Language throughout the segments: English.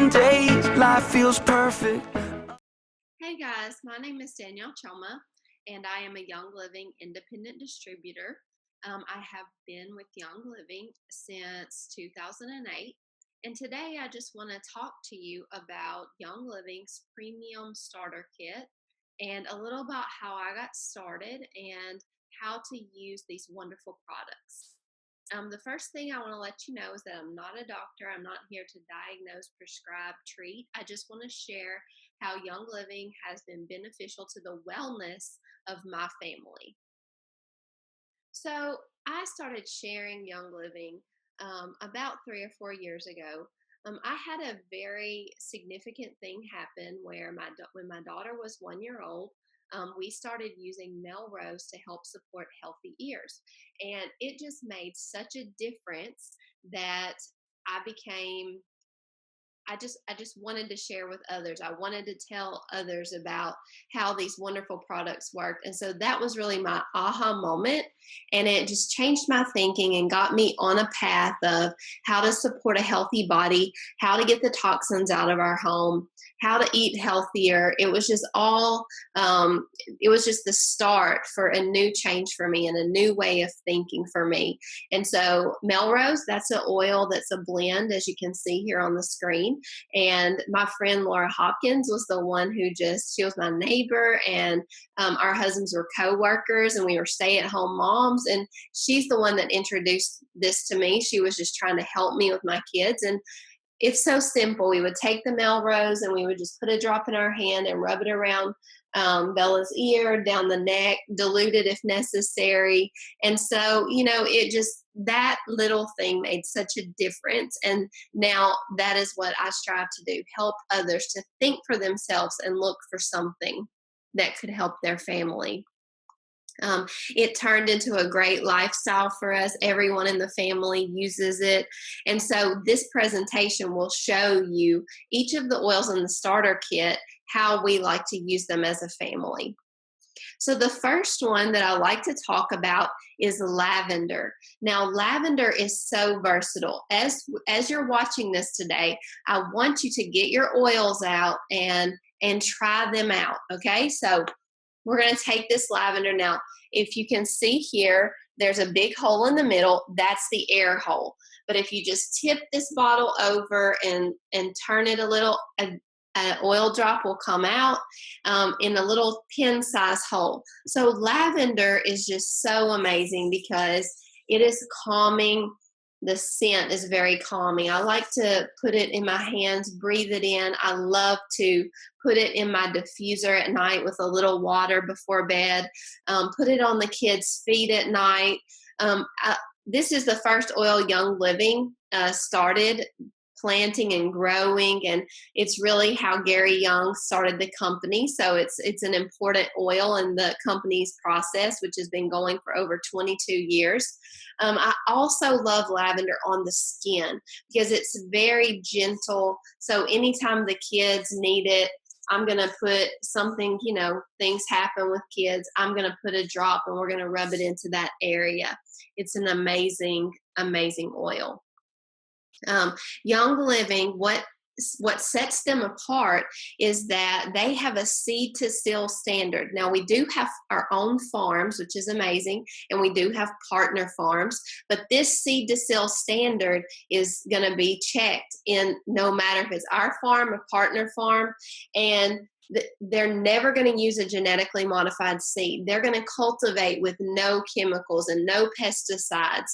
Some days life feels perfect. Hey guys, my name is Danielle Choma, and I am a Young Living independent distributor. I have been with Young Living since 2008, and today I just want to talk to you about Young Living's Premium Starter Kit and a little about how I got started and how to use these wonderful products. The first thing I want to let you know is that I'm not a doctor. I'm not here to diagnose, prescribe, treat. I just want to share how Young Living has been beneficial to the wellness of my family. So I started sharing Young Living about 3 or 4 years ago. I had a very significant thing happen where when my daughter was 1 year old, we started using Melrose to help support healthy ears, and it just made such a difference that I became I just wanted to share with others. I wanted to tell others about how these wonderful products worked. And so that was really my aha moment. And it just changed my thinking and got me on a path of how to support a healthy body, how to get the toxins out of our home, how to eat healthier. It was just it was just the start for a new change for me and a new way of thinking for me. And so Melrose, that's an oil that's a blend, as you can see here on the screen. And my friend Laura Hawkins was the one she was my neighbor, and our husbands were co-workers, and we were stay-at-home moms. And she's the one that introduced this to me. She was just trying to help me with my kids. And it's so simple. We would take the Melrose and we would just put a drop in our hand and rub it around Bella's ear, down the neck, dilute it if necessary. And so, that little thing made such a difference. And now that is what I strive to do, help others to think for themselves and look for something that could help their family. It turned into a great lifestyle for us. Everyone in the family uses it. And so this presentation will show you each of the oils in the starter kit, how we like to use them as a family. So the first one that I like to talk about is lavender. Now, lavender is so versatile. As you're watching this today, I want you to get your oils out and try them out, okay? So we're going to take this lavender. Now, if you can see here, there's a big hole in the middle. That's the air hole. But if you just tip this bottle over and turn it a little, an oil drop will come out in a little pin-size hole. So lavender is just so amazing because it is calming. The scent is very calming. I like to put it in my hands, breathe it in. I love to put it in my diffuser at night with a little water before bed. Put it on the kids' feet at night. This is the first oil Young Living started planting and growing, and it's really how Gary Young started the company. So it's an important oil in the company's process, which has been going for over 22 years. I also love lavender on the skin because it's very gentle. So anytime the kids need it, I'm going to put something, things happen with kids. I'm going to put a drop and we're going to rub it into that area. It's an amazing, amazing oil. Young Living, what sets them apart is that they have a seed to seal standard. Now, we do have our own farms, which is amazing, and we do have partner farms, but this seed to seal standard is going to be checked in no matter if it's our farm or partner farm, and they're never going to use a genetically modified seed. They're going to cultivate with no chemicals and no pesticides.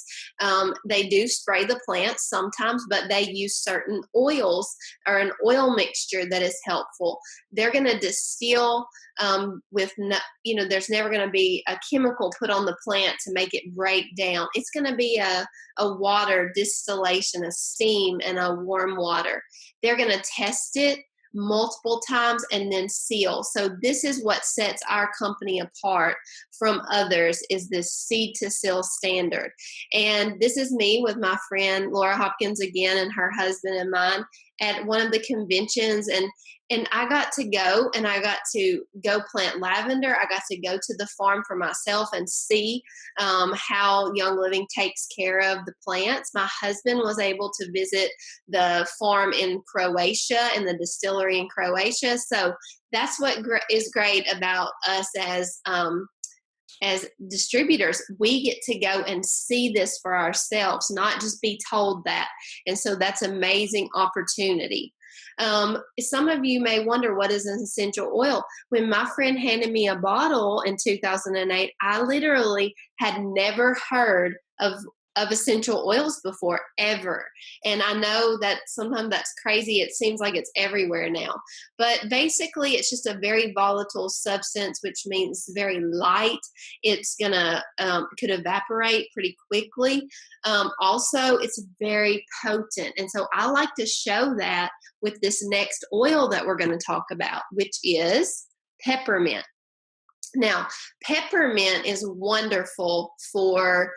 They do spray the plants sometimes, but they use certain oils or an oil mixture that is helpful. They're going to distill with there's never going to be a chemical put on the plant to make it break down. It's going to be a water distillation, a steam, and a warm water. They're going to test it multiple times and then seal. So this is what sets our company apart from others, is this seed to seal standard. And this is me with my friend Laura Hopkins again, and her husband and mine. at one of the conventions, and I got to go, and I got to go plant lavender. I got to go to the farm for myself and see how Young Living takes care of the plants. My husband was able to visit the farm in Croatia and the distillery in Croatia. So that's what is great about us as distributors. We get to go and see this for ourselves, not just be told that. And so that's amazing opportunity. Some of you may wonder, what is an essential oil? When my friend handed me a bottle in 2008, I literally had never heard of essential oils before, ever. And I know that sometimes that's crazy. It seems like it's everywhere now. But basically, it's just a very volatile substance, which means very light. It's gonna could evaporate pretty quickly. Also, it's very potent. And so I like to show that with this next oil that we're going to talk about, which is peppermint. Now, peppermint is wonderful for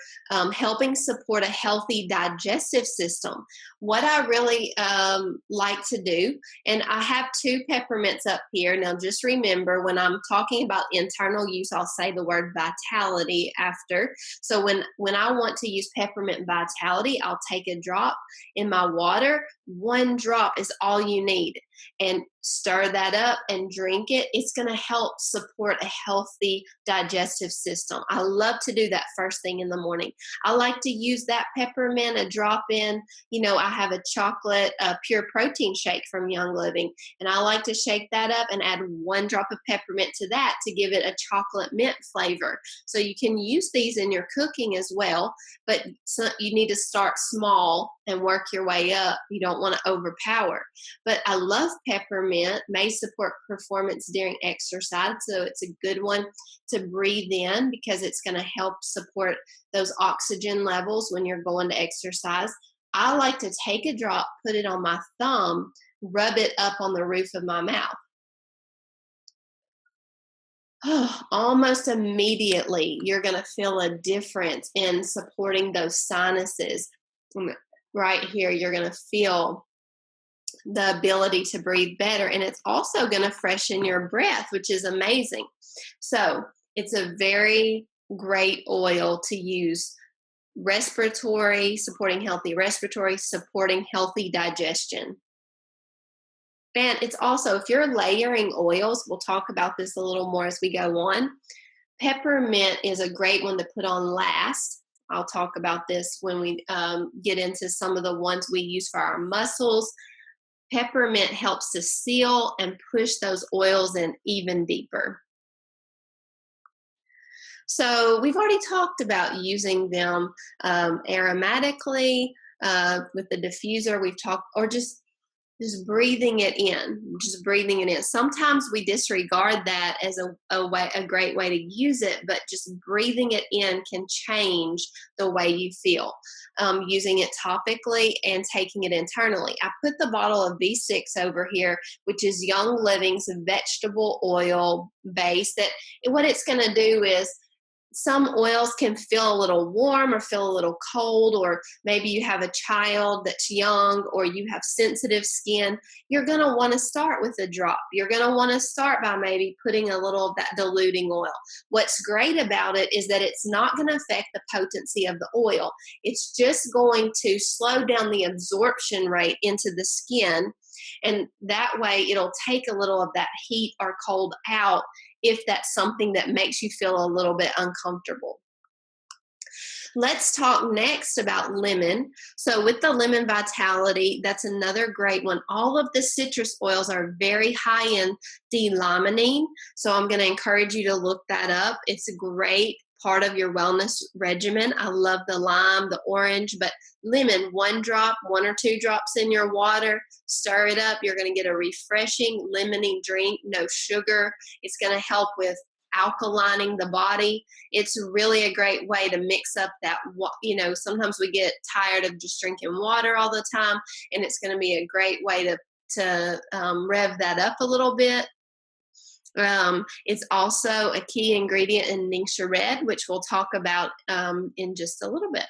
helping support a healthy digestive system. What I really like to do, and I have 2 peppermints up here. Now, just remember, when I'm talking about internal use, I'll say the word vitality after. So when I want to use peppermint vitality, I'll take a drop in my water. 1 drop is all you need. And stir that up and drink it. It's going to help support a healthy digestive system. I love to do that first thing in the morning. I like to use that peppermint, a drop in. I have a chocolate pure protein shake from Young Living, and I like to shake that up and add 1 drop of peppermint to that to give it a chocolate mint flavor. So you can use these in your cooking as well, but you need to start small and work your way up. You don't want to overpower. But I love peppermint. May support performance during exercise, so it's a good one to breathe in because it's going to help support those oxygen levels when you're going to exercise. I like to take a drop, put it on my thumb, rub it up on the roof of my mouth. Almost immediately, you're going to feel a difference in supporting those sinuses. Right here, you're going to feel the ability to breathe better, and it's also going to freshen your breath, which is amazing. So it's a very great oil to use. Supporting healthy respiratory, supporting healthy digestion. And it's also, if you're layering oils, we'll talk about this a little more as we go on. Peppermint is a great one to put on last. I'll talk about this when we get into some of the ones we use for our muscles. Peppermint helps to seal and push those oils in even deeper. So we've already talked about using them aromatically with the diffuser. We've talked, or just breathing it in. Sometimes we disregard that as a great way to use it, but just breathing it in can change the way you feel. Using it topically and taking it internally. I put the bottle of V6 over here, which is Young Living's vegetable oil base. That what it's going to do is, some oils can feel a little warm or feel a little cold, or maybe you have a child that's young or you have sensitive skin. You're going to want to start with a drop. You're going to want to start by maybe putting a little of that diluting oil. What's great about it is that it's not going to affect the potency of the oil. It's just going to slow down the absorption rate into the skin, and that way it'll take a little of that heat or cold out if that's something that makes you feel a little bit uncomfortable. Let's talk next about lemon. So with the lemon vitality, that's another great one. All of the citrus oils are very high in D-limonene, so I'm going to encourage you to look that up. It's a great part of your wellness regimen. I love the lime, the orange, but lemon, 1 drop, 1 or 2 drops in your water, stir it up. You're going to get a refreshing lemony drink, no sugar. It's going to help with alkalining the body. It's really a great way to mix up that, sometimes we get tired of just drinking water all the time, and it's going to be a great way to rev that up a little bit. It's also a key ingredient in Ningxia Red, which we'll talk about in just a little bit.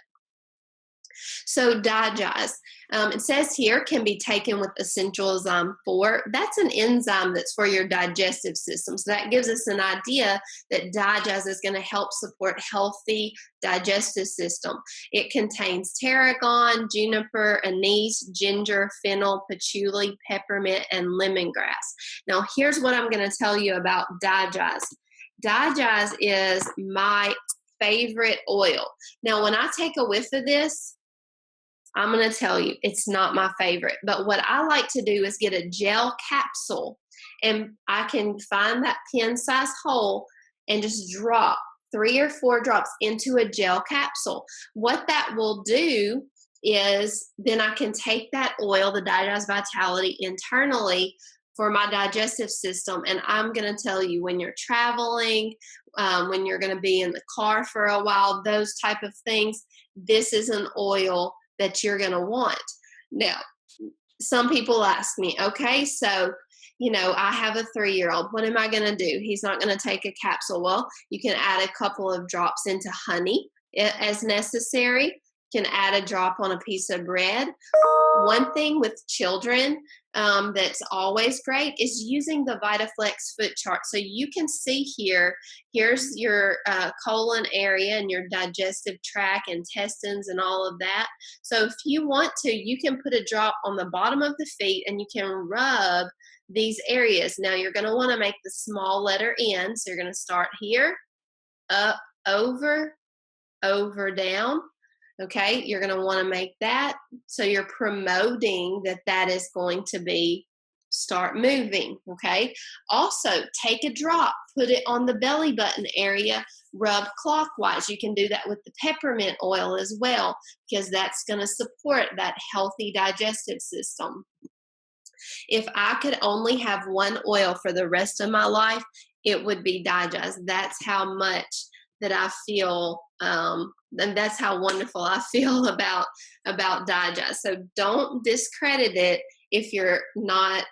So digest, it says here, can be taken with essential enzyme 4. That's an enzyme that's for your digestive system. So that gives us an idea that digest is going to help support healthy digestive system. It contains tarragon, juniper, anise, ginger, fennel, patchouli, peppermint, and lemongrass. Now, here's what I'm going to tell you about digest. Digest is my favorite oil. Now, when I take a whiff of this, I'm going to tell you, it's not my favorite. But what I like to do is get a gel capsule, and I can find that pin-sized hole and just drop 3 or 4 drops into a gel capsule. What that will do is then I can take that oil, the Digest Vitality, internally for my digestive system. And I'm going to tell you, when you're traveling, when you're going to be in the car for a while, those type of things, this is an oil that you're going to want. Now, some people ask me, okay, so, I have a 3-year-old. What am I going to do? He's not going to take a capsule. Well, you can add a couple of drops into honey as necessary. You can add a drop on a piece of bread. One thing with children that's always great is using the VitaFlex foot chart. So you can see here's your colon area and your digestive tract, intestines, and all of that. So if you want to, you can put a drop on the bottom of the feet and you can rub these areas. Now you're going to want to make the small letter N. So you're going to start here, up, over, down. Okay, you're going to want to make that so you're promoting that is going to start moving. Okay, also take a drop, put it on the belly button area, rub clockwise. You can do that with the peppermint oil as well, because that's going to support that healthy digestive system. If I could only have one oil for the rest of my life, it would be Digest. That's how much that I feel, and that's how wonderful I feel about Digest. So don't discredit it if you're not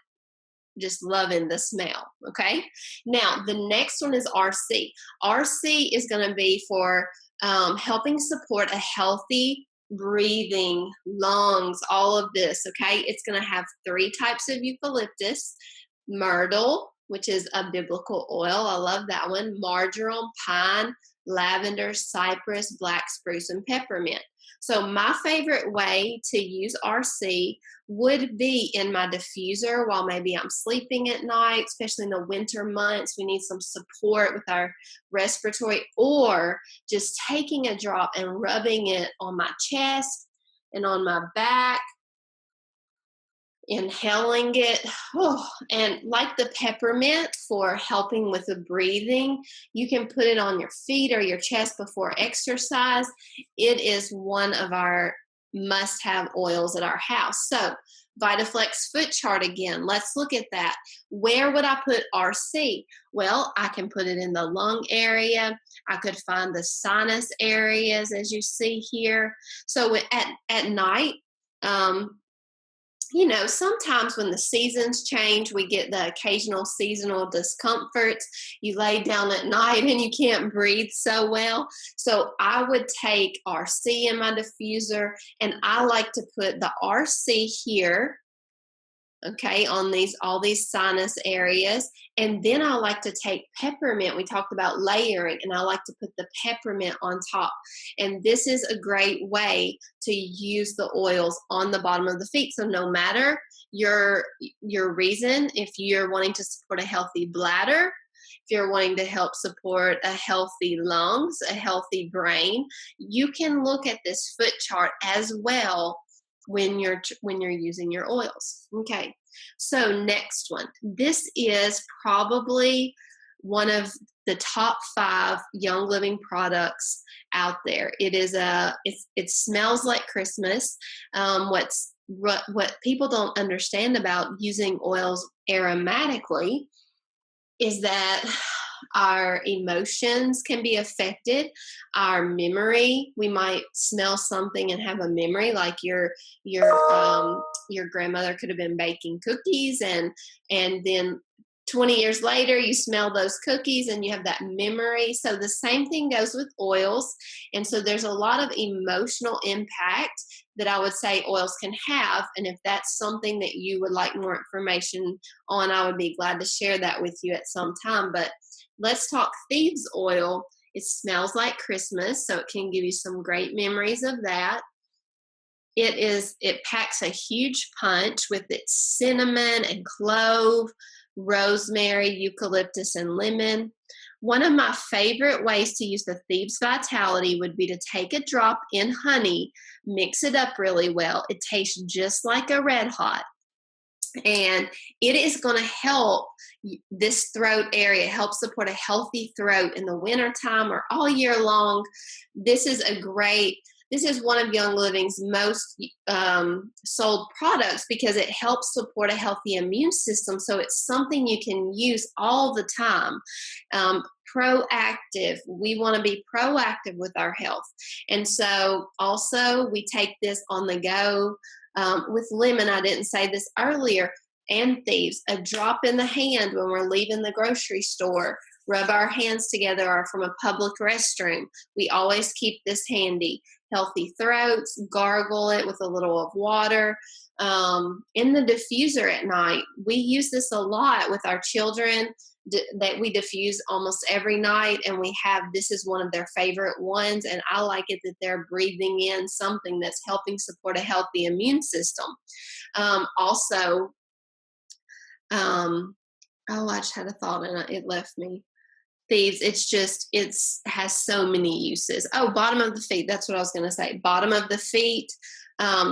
just loving the smell. Okay. Now the next one is RC. RC is going to be for helping support a healthy breathing, lungs, all of this. Okay. It's going to have 3 types of eucalyptus: myrtle, which is a biblical oil. I love that one. Marjoram, pine, lavender, cypress, black spruce, and peppermint. So my favorite way to use RC would be in my diffuser while maybe I'm sleeping at night, especially in the winter months. We need some support with our respiratory, or just taking a drop and rubbing it on my chest and on my back, inhaling it. And like the peppermint for helping with the breathing, you can put it on your feet or your chest before exercise. It is one of our must-have oils at our house. So VitaFlex foot chart again. Let's look at that. Where would I put RC? Well, I can put it in the lung area. I could find the sinus areas, as you see here. So at night, sometimes when the seasons change, we get the occasional seasonal discomfort. You lay down at night and you can't breathe so well. So I would take RC in my diffuser, and I like to put the RC here, okay, on all these sinus areas. And then I like to take peppermint. We talked about layering, and I like to put the peppermint on top. And this is a great way to use the oils on the bottom of the feet. So no matter your reason, if you're wanting to support a healthy bladder, if you're wanting to help support a healthy lungs, a healthy brain, you can look at this foot chart as well when you're using your oils. Okay, so next one. This is probably one of the top 5 Young Living products out there. It smells like Christmas. What people don't understand about using oils aromatically is that our emotions can be affected. Our memory, we might smell something and have a memory, like your grandmother could have been baking cookies, and then 20 years later, you smell those cookies and you have that memory. So the same thing goes with oils. And so there's a lot of emotional impact that I would say oils can have. And if that's something that you would like more information on, I would be glad to share that with you at some time. But let's talk Thieves oil. It smells like Christmas, so it can give you some great memories of that. It packs a huge punch with its cinnamon and clove, rosemary, eucalyptus, and lemon. One of my favorite ways to use the Thieves Vitality would be to take a drop in honey, mix it up really well. It tastes just like a Red Hot. And it is going to help this throat area, help support a healthy throat in the wintertime or all year long. This is one of Young Living's most sold products because it helps support a healthy immune system. So it's something you can use all the time. Proactive. We want to be proactive with our health. And so also we take this on the go. With lemon, I didn't say this earlier, and Thieves, a drop in the hand when we're leaving the grocery store, rub our hands together, or from a public restroom. We always keep this handy. Healthy throats, gargle it with a little of water. In the diffuser at night, we use this a lot with our children that we diffuse almost every night, and this is one of their favorite ones, and I like it that they're breathing in something that's helping support a healthy immune system. Also, I just had a thought and it left me. Thieves, it has so many uses. Oh, bottom of the feet, that's what I was going to say. Bottom of the feet,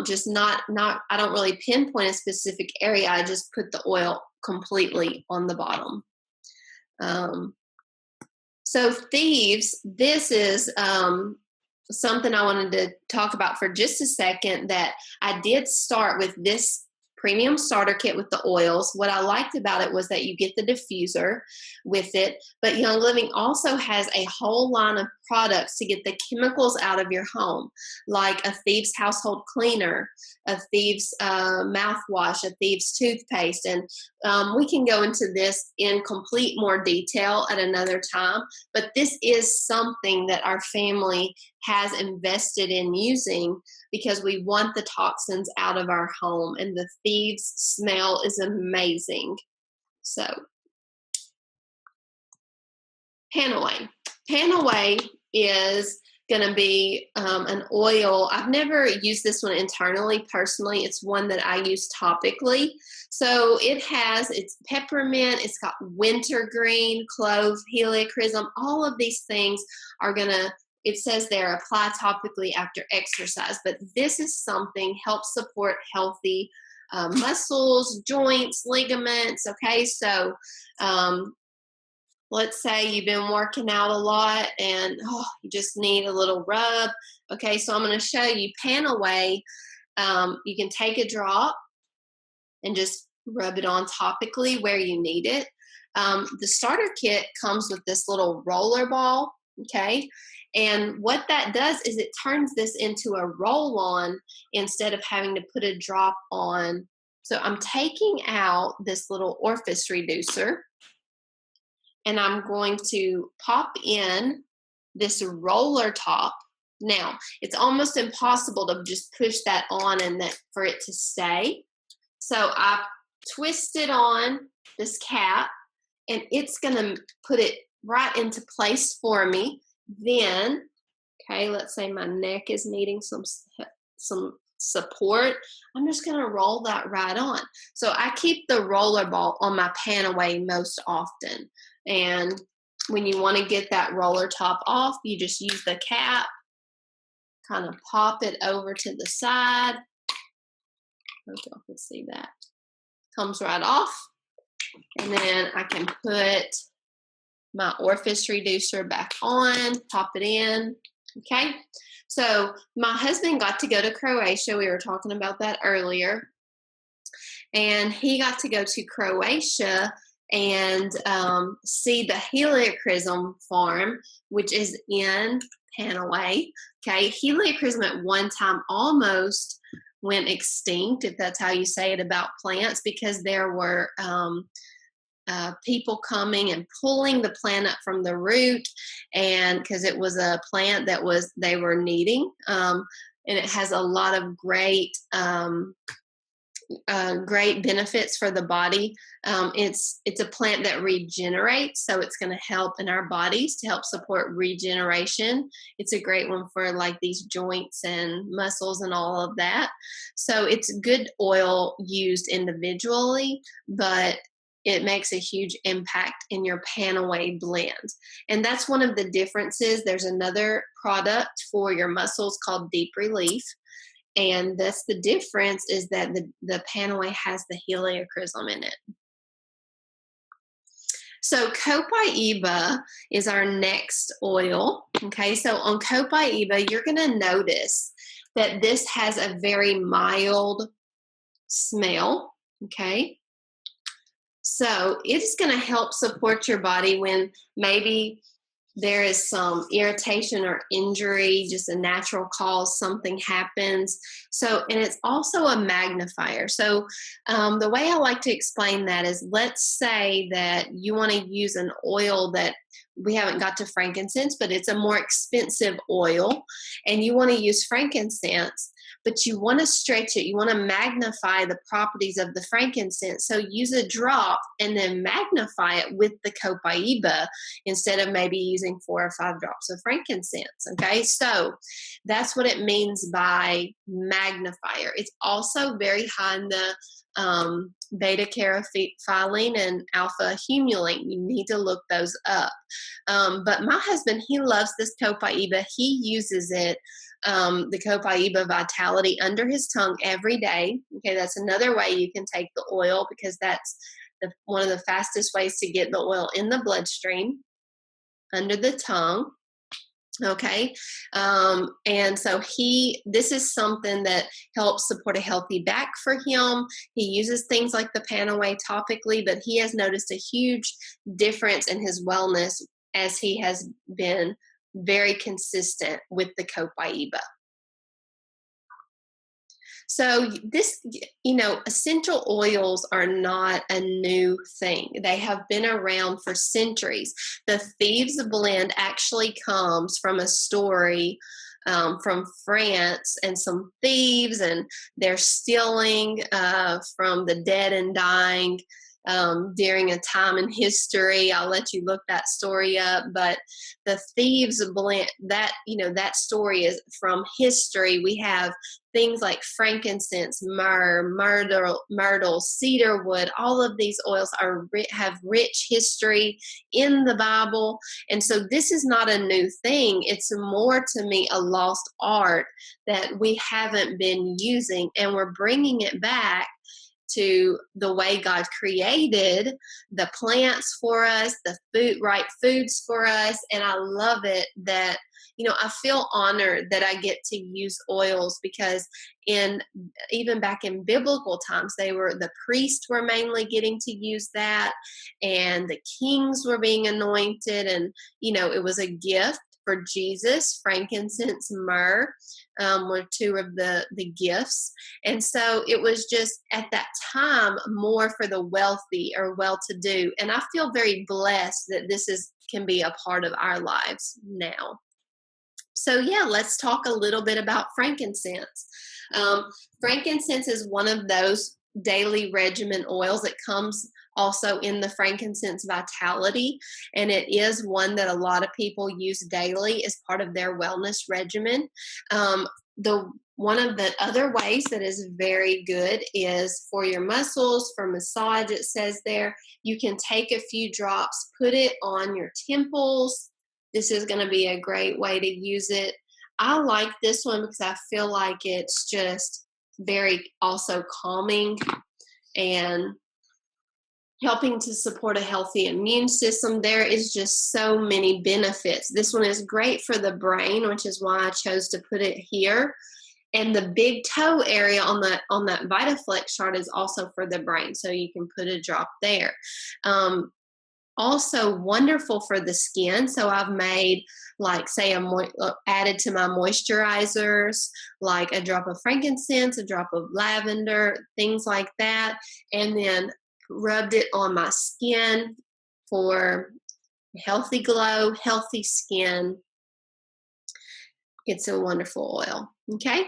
just not I don't really pinpoint a specific area. I just put the oil completely on the bottom. So Thieves, this is something I wanted to talk about for just a second, that I did start with this premium starter kit with the oils. What I liked about it was that you get the diffuser with it, but Young Living also has a whole line of products to get the chemicals out of your home, like a Thieves household cleaner, a Thieves mouthwash, a Thieves toothpaste, and we can go into this in complete more detail at another time, but this is something that our family has invested in using because we want the toxins out of our home, and the Thieves smell is amazing. So, PanAway. PanAway is going to be an oil. I've never used this one internally personally. It's one that I use topically. So it's peppermint, it's got wintergreen, clove, helichrysum. All of these things are going to, it says there, apply topically after exercise. But this is something helps support healthy muscles, joints, ligaments. Okay, so let's say you've been working out a lot and you just need a little rub. Okay, so I'm going to show you PanAway. You can take a drop and just rub it on topically where you need it. The starter kit comes with this little roller ball, okay? And what that does is it turns this into a roll-on instead of having to put a drop on. So I'm taking out this little orifice reducer, and I'm going to pop in this roller top. Now, it's almost impossible to just push that on and for it to stay. So I twisted on this cap, and it's going to put it right into place for me. Then, okay, let's say my neck is needing some support. I'm just going to roll that right on. So I keep the roller ball on my PanAway most often. And when you want to get that roller top off, you just use the cap, kind of pop it over to the side. I don't know if you can see that. Comes right off. And then I can put my orifice reducer back on, pop it in. Okay. So my husband got to go to Croatia. We were talking about that earlier. And he got to go to Croatia and see the helichrysum farm, which is in PanAway. Okay. Helichrysum at one time almost went extinct, if that's how you say it about plants, because there were people coming and pulling the plant up from the root, and because it was a plant that they were needing, and it has a lot of great benefits for the body. It's a plant that regenerates, so it's going to help in our bodies to help support regeneration. It's a great one for like these joints and muscles and all of that. So it's good oil used individually, but it makes a huge impact in your PanAway blend. And that's one of the differences. There's another product for your muscles called Deep Relief. And that's the difference, is that the PanAway has the heliochrysum in it. So copaiba is our next oil. Okay, so on copaiba, you're going to notice that this has a very mild smell. Okay, so it's going to help support your body when maybe there is some irritation or injury, just a natural cause, something happens. So, and it's also a magnifier. So the way I like to explain that is, let's say that you want to use an oil that we haven't got to frankincense, but it's a more expensive oil, and you want to use frankincense, but you want to stretch it. You want to magnify the properties of the frankincense. So use a drop and then magnify it with the copaiba instead of maybe using 4 or 5 drops of frankincense. Okay, so that's what it means by magnifier. It's also very high in the beta caryophyllene and alpha humulene. You need to look those up. But my husband, he loves this copaiba. He uses it, the copaiba vitality, under his tongue every day. Okay, that's another way you can take the oil, because that's one of the fastest ways to get the oil in the bloodstream, under the tongue. Okay, and so this is something that helps support a healthy back for him. He uses things like the PanAway topically, but he has noticed a huge difference in his wellness as he has been very consistent with the copaiba. So this, essential oils are not a new thing. They have been around for centuries. The Thieves blend actually comes from a story from France, and some thieves, and they're stealing from the dead and dying during a time in history. I'll let you look that story up, but the Thieves blend, that story is from history. We have things like frankincense, myrrh, myrtle, cedarwood. All of these oils have rich history in the Bible, and so this is not a new thing. It's more, to me, a lost art that we haven't been using, and we're bringing it back to the way God created the plants for us, the right foods for us. And I love it that, I feel honored that I get to use oils, because even back in biblical times, the priests were mainly getting to use that, and the kings were being anointed, and, it was a gift for Jesus. Frankincense, myrrh were 2 of the gifts. And so it was just at that time more for the wealthy or well-to-do. And I feel very blessed that this can be a part of our lives now. So let's talk a little bit about frankincense. Frankincense is one of those daily regimen oils that comes also in the frankincense vitality, and it is one that a lot of people use daily as part of their wellness regimen. One of the other ways that is very good is for your muscles, for massage. It says there, you can take a few drops, put it on your temples. This is going to be a great way to use it. I like this one because I feel like it's just very also calming and helping to support a healthy immune system. There is just so many benefits. This one is great for the brain, which is why I chose to put it here. And the big toe area on that VitaFlex chart is also for the brain, so you can put a drop there. Also wonderful for the skin. So I've made, like, say, added to my moisturizers, like a drop of frankincense, a drop of lavender, things like that. And then rubbed it on my skin for healthy glow, healthy skin. It's a wonderful oil. Okay.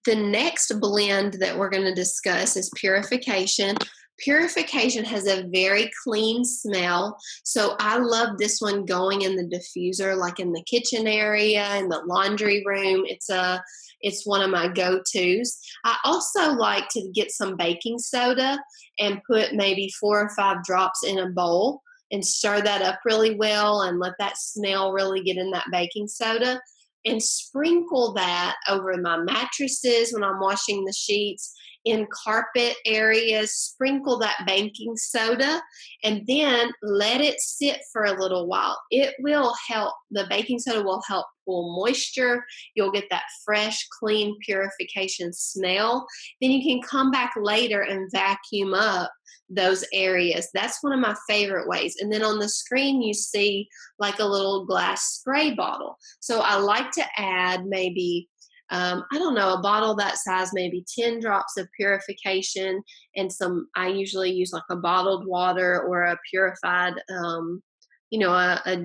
The next blend that we're going to discuss is purification. Purification has a very clean smell. So I love this one going in the diffuser, like in the kitchen area, in the laundry room. It's one of my go-tos. I also like to get some baking soda and put maybe 4 or 5 drops in a bowl and stir that up really well and let that smell really get in that baking soda, and sprinkle that over my mattresses when I'm washing the sheets, in carpet areas. Sprinkle that baking soda and then let it sit for a little while. It will help. The baking soda will help pull moisture. You'll get that fresh, clean purification smell. Then you can come back later and vacuum up those areas. That's one of my favorite ways. And then on the screen, you see like a little glass spray bottle. So I like to add maybe, I don't know, a bottle that size, maybe 10 drops of purification and I usually use like a bottled water or a purified, a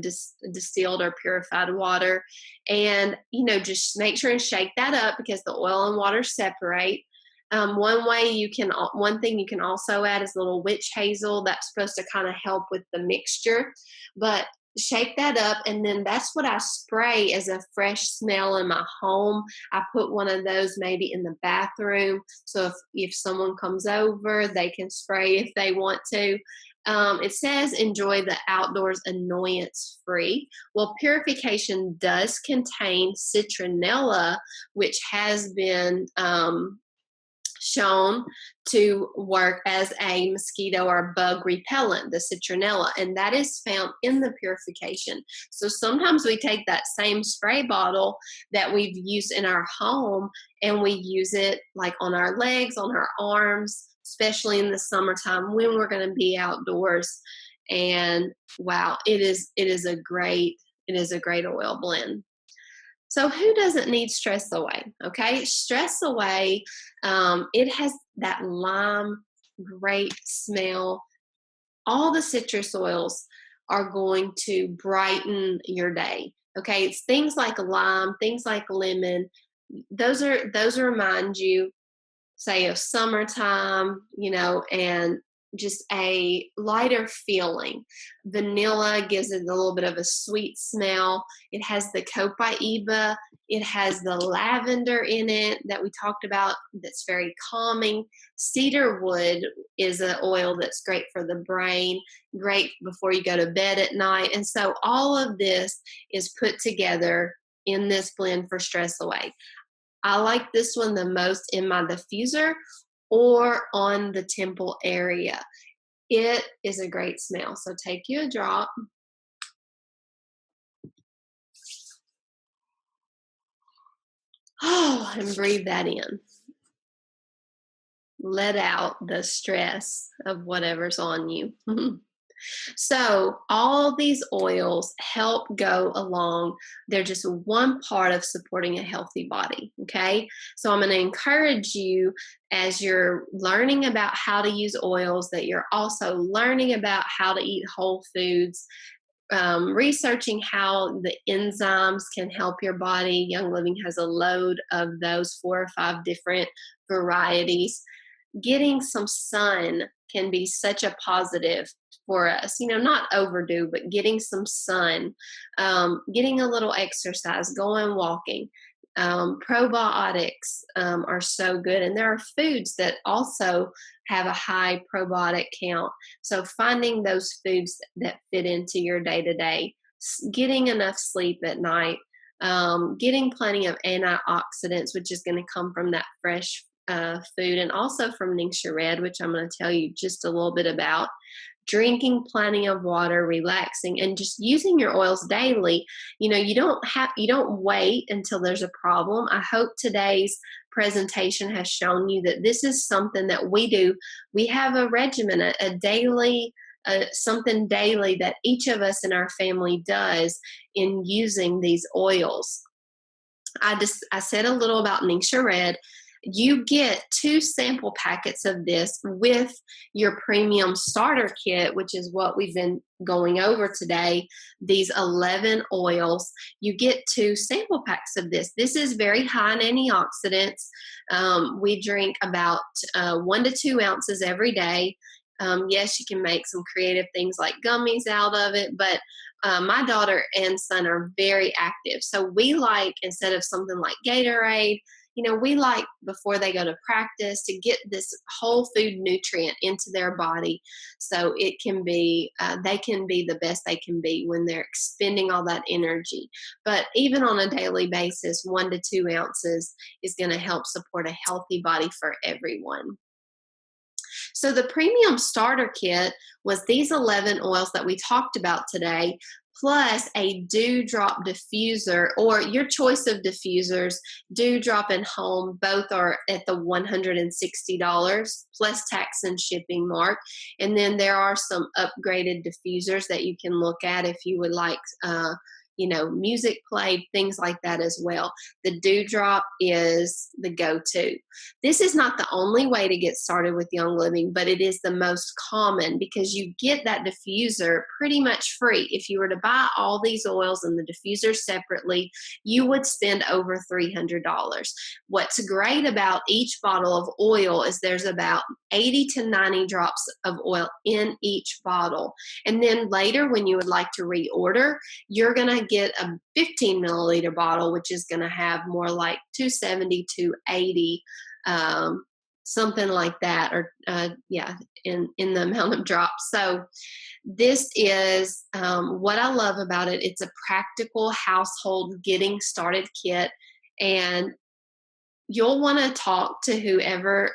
distilled or purified water. And, just make sure and shake that up because the oil and water separate. One thing you can also add is a little witch hazel. That's supposed to kind of help with the mixture, but shake that up. And then that's what I spray as a fresh smell in my home. I put one of those maybe in the bathroom. So if someone comes over, they can spray if they want to. It says enjoy the outdoors annoyance free. Well, purification does contain citronella, which has been, shown to work as a mosquito or bug repellent, the citronella, and that is found in the purification. So sometimes we take that same spray bottle that we've used in our home and we use it like on our legs, on our arms, especially in the summertime when we're going to be outdoors. And wow, it is a great oil blend. So who doesn't need Stress Away? Okay, Stress Away, it has that lime, great smell. All the citrus oils are going to brighten your day. Okay, it's things like lime, things like lemon. Those remind you, say, of summertime, and just a lighter feeling. Vanilla gives it a little bit of a sweet smell. It has the copaiba. It has the lavender in it that we talked about that's very calming. Cedar wood is an oil that's great for the brain, great before you go to bed at night. And so all of this is put together in this blend for Stress Away. I like this one the most in my diffuser or on the temple area. It is a great smell. So take you a drop. Oh, and breathe that in. Let out the stress of whatever's on you. So all these oils help go along. They're just one part of supporting a healthy body, okay? So I'm going to encourage you as you're learning about how to use oils that you're also learning about how to eat whole foods, researching how the enzymes can help your body. Young Living has a load of those 4 or 5 different varieties. Getting some sun can be such a positive for us, not overdue, but getting some sun, getting a little exercise, going walking. Probiotics are so good. And there are foods that also have a high probiotic count. So finding those foods that fit into your day-to-day, getting enough sleep at night, getting plenty of antioxidants, which is going to come from that fresh food, and also from Ningxia Red, which I'm going to tell you just a little bit about. Drinking plenty of water, relaxing, and just using your oils daily. You don't wait until there's a problem. I hope today's presentation has shown you that this is something that we do. We have a regimen, a daily, something daily that each of us in our family does in using these oils. I said a little about Ningxia Red. You get 2 sample packets of this with your premium starter kit, which is what we've been going over today, these 11 oils. You get 2 sample packs of this. This is very high in antioxidants. We drink about 1 to 2 ounces every day. Yes, you can make some creative things like gummies out of it, but my daughter and son are very active. So we like, instead of something like Gatorade, we like before they go to practice to get this whole food nutrient into their body so it can be, they can be the best they can be when they're expending all that energy. But even on a daily basis, 1 to 2 ounces is going to help support a healthy body for everyone. So the premium starter kit was these 11 oils that we talked about today, plus a dewdrop diffuser or your choice of diffusers. Dewdrop and home both are at the $160 plus tax and shipping mark. And then there are some upgraded diffusers that you can look at if you would like music played, things like that as well. The dewdrop is the go-to. This is not the only way to get started with Young Living, but it is the most common because you get that diffuser pretty much free. If you were to buy all these oils and the diffuser separately, you would spend over $300. What's great about each bottle of oil is there's about 80 to 90 drops of oil in each bottle. And then later when you would like to reorder, you're going to get a 15 milliliter bottle, which is going to have more like 270, 280, something like that, or in the amount of drops. So this is what I love about it. It's a practical household getting started kit, and you'll want to talk to whoever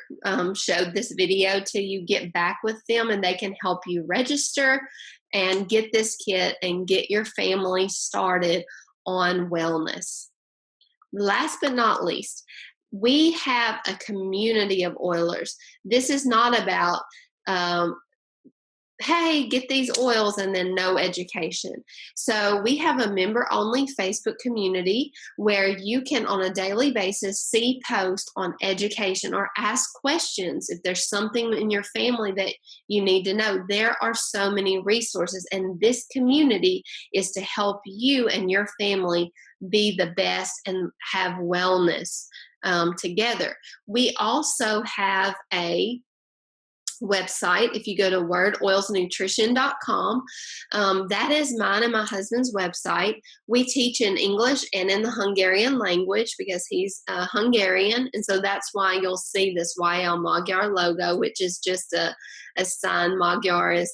showed this video to you, get back with them, and they can help you register and get this kit and get your family started on wellness. Last but not least, we have a community of oilers. This is not about hey, get these oils and then no education. So we have a member-only Facebook community where you can on a daily basis see posts on education or ask questions. If there's something in your family that you need to know, there are so many resources, and this community is to help you and your family be the best and have wellness together. We also have a website. If you go to wordoilsnutrition.com, that is mine and my husband's website. We teach in English and in the Hungarian language because he's Hungarian, and so that's why you'll see this YL Magyar logo, which is just a sign. Magyar is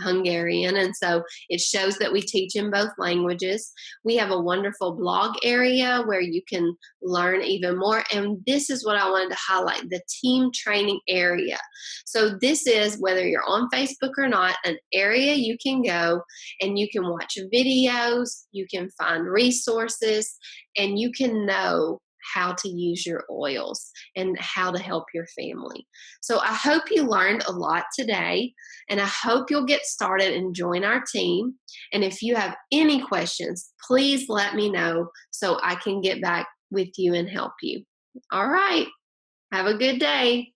Hungarian, and so it shows that we teach in both languages. We have a wonderful blog area where you can learn even more, and this is what I wanted to highlight, the team training area. So this is, whether you're on Facebook or not, an area you can go and you can watch videos, you can find resources, and you can know how to use your oils and how to help your family. So I hope you learned a lot today, and I hope you'll get started and join our team. And if you have any questions, please let me know so I can get back with you and help you. All right. Have a good day.